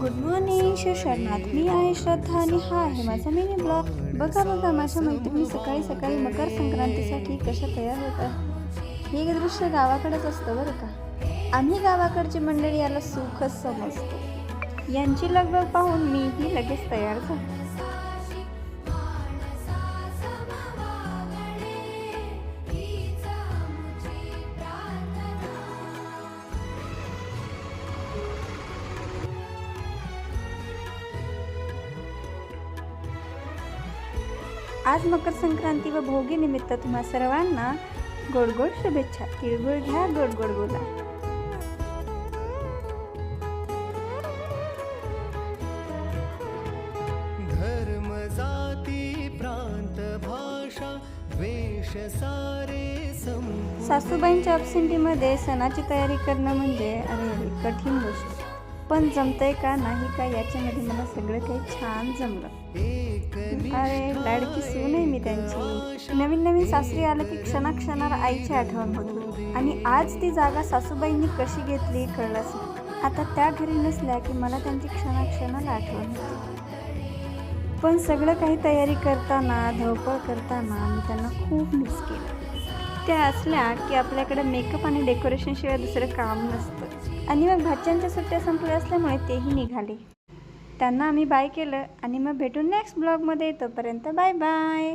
Good morning शरणात, मी आहे श्रद्धा आणि हा आहे माझा मिनी ब्लॉग. बघा माझ्या मैत्रिणी सकाळी सकाळी मकर संक्रांतीसाठी कशा तयार होतात. हे दृश्य गावाकडेच असतं बरं का. आम्ही गावाकडची मंडळी याला सुखच समजतो. यांची लगबग पाहून मीही लगेच तयार झाले. आज मकर संक्रांती व भोगी निमित्त तुम्हा सर्वांना गोड गोड शुभेच्छा. तिळगुळ घ्या, गोड गोड बोला. धर्म जाती प्रांत भाषा वेश सारे सासूबाईंच्या अपसिंटीमध्ये सणाची तयारी करणं म्हणजे अरे कठीण गोष्ट. पण जमतंय का नाही का याच्यामध्ये मला सगळं काही छान जमलं. अरे लाडकी सून आहे मी त्यांची. नवीन नवीन सासरी आलं की क्षणाक्षणाला आईची आठवण होती. आणि आज ती जागा सासूबाईंनी कशी घेतली कळलंच नाही. आता त्या घरी नसल्या की मला त्यांची क्षणाक्षणाला आठवण होती. पण सगळं काही तयारी करताना धावपळ करताना मी त्यांना खूप मिस केलं. त्या असल्या की आपल्याकडे मेकअप आणि डेकोरेशन शिवाय दुसरं काम नसतं. आणि मग भाच्यांच्या सुट्ट्या संपल्या असल्यामुळे तेही निघाले. त्यांना आम्ही बाय केलं आणि मग भेटून नेक्स्ट ब्लॉगमध्ये. तोपर्यंत बाय बाय.